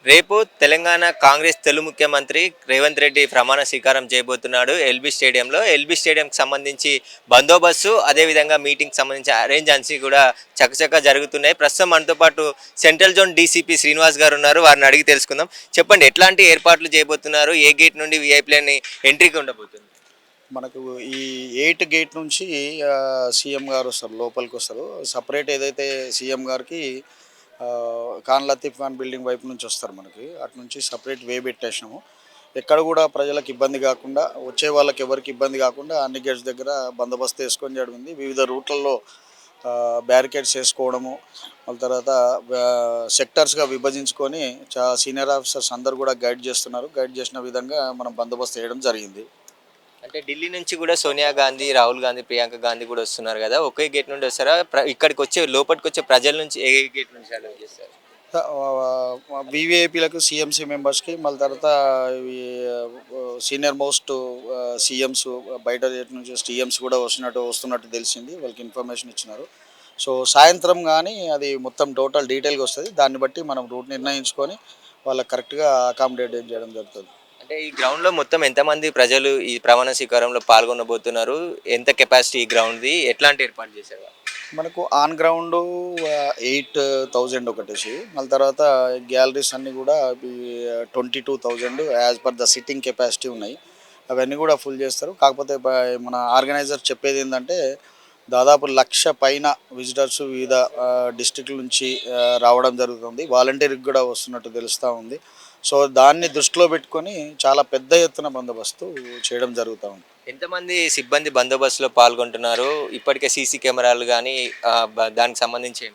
రేపు తెలంగాణ కాంగ్రెస్ తొలి ముఖ్యమంత్రి రేవంత్ రెడ్డి ప్రమాణ స్వీకారం చేయబోతున్నాడు ఎల్బీ స్టేడియంలో. ఎల్బీ స్టేడియంకి సంబంధించి బందోబస్తు అదేవిధంగా మీటింగ్కి సంబంధించి అరేంజెన్సీ కూడా చకచకా జరుగుతున్నాయి. ప్రస్తుతం మనతో పాటు సెంట్రల్ జోన్ డీసీపీ శ్రీనివాస్ గారు ఉన్నారు. వారిని అడిగి తెలుసుకుందాం. చెప్పండి, ఎట్లాంటి ఏర్పాట్లు చేయబోతున్నారు? ఏ గేట్ నుండి వీఐపీలని ఎంట్రీకి ఉండబోతుంది? మనకు ఈ 8 గేట్ నుంచి సీఎం గారు వస్తారు, లోపలికి వస్తారు. సపరేట్ ఏదైతే సీఎం గారికి ఖాన్ లతీఫ్ ఖాన్ బిల్డింగ్ వైపు నుంచి వస్తారు. మనకి అటు నుంచి సపరేట్ వే పెట్టేసినాము. ఎక్కడ కూడా ప్రజలకు ఇబ్బంది కాకుండా, వచ్చే వాళ్ళకి ఎవరికి ఇబ్బంది కాకుండా అన్ని గేట్స్ దగ్గర బందోబస్తు వేసుకొని జరిగింది. వివిధ రూట్లలో బ్యారికేడ్స్ వేసుకోవడము, వాళ్ళ తర్వాత సెక్టర్స్గా విభజించుకొని సీనియర్ ఆఫీసర్స్ అందరు కూడా గైడ్ చేస్తున్నారు. గైడ్ చేసిన విధంగా మనం బందోబస్తు వేయడం జరిగింది. అంటే ఢిల్లీ నుంచి కూడా సోనియా గాంధీ, రాహుల్ గాంధీ, ప్రియాంక గాంధీ కూడా వస్తున్నారు కదా, ఒకే గేట్ నుండి వస్తారా? ఇక్కడికి వచ్చే లోపలికి వచ్చే ప్రజల నుంచి ఏ గేట్ నుంచి అలౌ చేస్తారు? వివిఐపీలకు, సిఎంసీ మెంబర్స్కి, మళ్ళీ తర్వాత సీనియర్ మోస్ట్ సీఎంస్ బయట నుంచి టీఎంస్ కూడా వస్తున్నట్టు తెలిసింది. వాళ్ళకి ఇన్ఫర్మేషన్ ఇచ్చినారు. సో సాయంత్రం కానీ అది మొత్తం టోటల్ డీటెయిల్గా వస్తుంది. దాన్ని బట్టి మనం రూట్ నిర్ణయించుకొని వాళ్ళకి కరెక్ట్గా అకామిడేట్ చేయడం జరుగుతుంది. అంటే ఈ గ్రౌండ్లో మొత్తం ఎంతమంది ప్రజలు ఈ ప్రమాణ స్వీకారంలో పాల్గొనబోతున్నారు? ఎంత కెపాసిటీ ఈ గ్రౌండ్ది? ఎట్లాంటి ఏర్పాటు చేశారు? మనకు ఆన్ గ్రౌండ్ 8,000 ఒకటేసి, మళ్ళీ తర్వాత గ్యాలరీస్ అన్నీ కూడా 22,000 as per the sitting capacity ఉన్నాయి. అవన్నీ కూడా ఫుల్ చేస్తారు. కాకపోతే మన ఆర్గనైజర్ చెప్పేది ఏంటంటే దాదాపు 1,00,000 పైన విజిటర్స్ వివిధ డిస్టిక్ల నుంచి రావడం జరుగుతుంది. వాలంటీర్కి కూడా వస్తున్నట్టు తెలుస్తూ ఉంది. సో దాన్ని దృష్టిలో పెట్టుకొని చాలా పెద్ద ఎత్తున బందోబస్తు చేయడం జరుగుతూ ఉంది. ఎంతమంది సిబ్బంది బందోబస్తులో పాల్గొంటున్నారు? ఇప్పటికే సీసీ కెమెరాలు కానీ దానికి సంబంధించి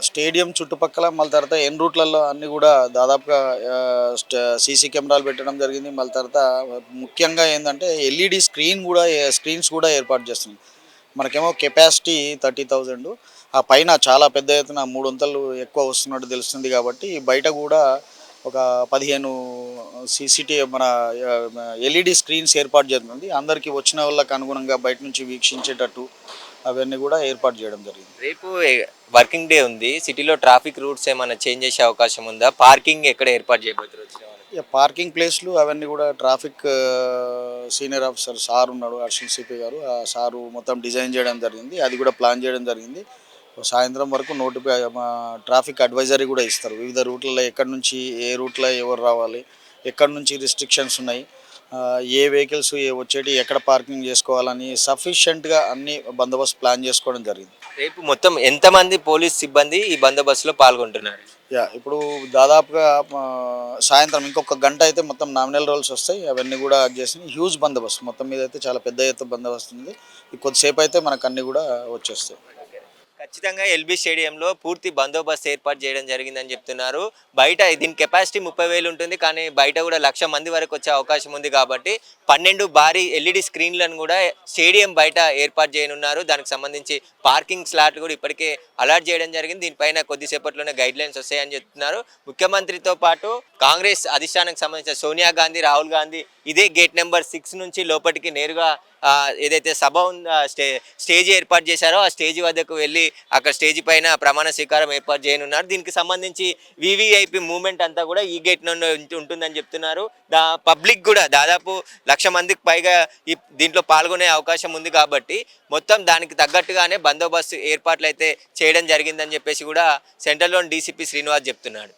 స్టేడియం చుట్టుపక్కల, మళ్ళీ తర్వాత ఎన్ రూట్లలో అన్నీ కూడా దాదాపుగా సీసీ కెమెరాలు పెట్టడం జరిగింది. మళ్ళీ తర్వాత ముఖ్యంగా ఏంటంటే ఎల్ఈడి స్క్రీన్స్ కూడా ఏర్పాటు చేస్తున్నాం. మనకేమో కెపాసిటీ 30,000, ఆ పైన చాలా పెద్ద ఎత్తున 3 వంతులు ఎక్కువ వస్తున్నట్టు తెలుస్తుంది. కాబట్టి బయట కూడా ఒక 15 మన ఎల్ఈడి స్క్రీన్స్ ఏర్పాటు చేస్తుంది. అందరికీ వచ్చిన వాళ్ళకి అనుగుణంగా బయట నుంచి వీక్షించేటట్టు అవన్నీ కూడా ఏర్పాటు చేయడం జరిగింది. రేపు వర్కింగ్ డే ఉంది. సిటీలో ట్రాఫిక్ రూట్స్ ఏమైనా చేంజ్ చేసే అవకాశం ఉందా? పార్కింగ్ ఎక్కడ ఏర్పాటు చేయబోతున్నారు? పార్కింగ్ ప్లేస్లు అవన్నీ కూడా ట్రాఫిక్ సీనియర్ ఆఫీసర్ సార్ ఉన్నాడు, అర్షల్ సిపి గారు. ఆ సారు మొత్తం డిజైన్ చేయడం జరిగింది. అది కూడా ప్లాన్ చేయడం జరిగింది. సాయంత్రం వరకు ట్రాఫిక్ అడ్వైజరీ కూడా ఇస్తారు. వివిధ రూట్లలో ఎక్కడి నుంచి ఏ రూట్లో ఎవరు రావాలి, ఎక్కడి నుంచి రిస్ట్రిక్షన్స్ ఉన్నాయి, ఏ వెహికల్స్ వచ్చేటి ఎక్కడ పార్కింగ్ చేసుకోవాలని సఫిషియెంట్గా అన్ని బందోబస్తు ప్లాన్ చేసుకోవడం జరిగింది. రేపు మొత్తం ఎంతమంది పోలీస్ సిబ్బంది ఈ బందోబస్తులో పాల్గొంటున్నారు? ఇప్పుడు దాదాపుగా సాయంత్రం ఇంకొక గంట అయితే మొత్తం నామినల్ రోల్స్ వస్తాయి. అవన్నీ కూడా చేసి హ్యూజ్ బందోబస్తు మొత్తం మీద అయితే చాలా పెద్ద ఎత్తున బందోబస్తు ఉంది. కొద్దిసేపు అయితే మనకు అన్నీ కూడా వచ్చేస్తాయి. ఖచ్చితంగా ఎల్బీ స్టేడియంలో పూర్తి బందోబస్తు ఏర్పాటు చేయడం జరిగిందని చెప్తున్నారు. బయట దీని కెపాసిటీ 30,000 ఉంటుంది, కానీ బయట కూడా 1,00,000 మంది వరకు వచ్చే అవకాశం ఉంది. కాబట్టి 12 భారీ ఎల్ఈడి స్క్రీన్లను కూడా స్టేడియం బయట ఏర్పాటు చేయనున్నారు. దానికి సంబంధించి పార్కింగ్ స్లాట్లు కూడా ఇప్పటికే అలాట్ చేయడం జరిగింది. దీనిపైన కొద్దిసేపట్లోనే గైడ్ లైన్స్ వస్తాయని చెప్తున్నారు. ముఖ్యమంత్రితో పాటు కాంగ్రెస్ అధిష్టానానికి సంబంధించిన సోనియా గాంధీ, రాహుల్ గాంధీ ఇదే గేట్ నెంబర్ 6 నుంచి లోపలికి నేరుగా ఏదైతే సభ ఉందో స్టేజ్ ఏర్పాటు చేశారో ఆ స్టేజ్ వద్దకు వెళ్ళి అక్కడ స్టేజ్ పైన ప్రమాణ స్వీకారం ఏర్పాటు చేయనున్నారు. దీనికి సంబంధించి వివిఐపి మూవ్మెంట్ అంతా కూడా ఈ గేట్ నుండి ఉంటుందని చెప్తున్నారు. పబ్లిక్ కూడా దాదాపు 1,00,000 మందికి పైగా దీంట్లో పాల్గొనే అవకాశం ఉంది. కాబట్టి మొత్తం దానికి తగ్గట్టుగానే బందోబస్తు ఏర్పాట్లు అయితే చేయడం జరిగిందని చెప్పేసి కూడా సెంట్రల్ జోన్ డీసీపీ శ్రీనివాస్ చెప్తున్నాడు.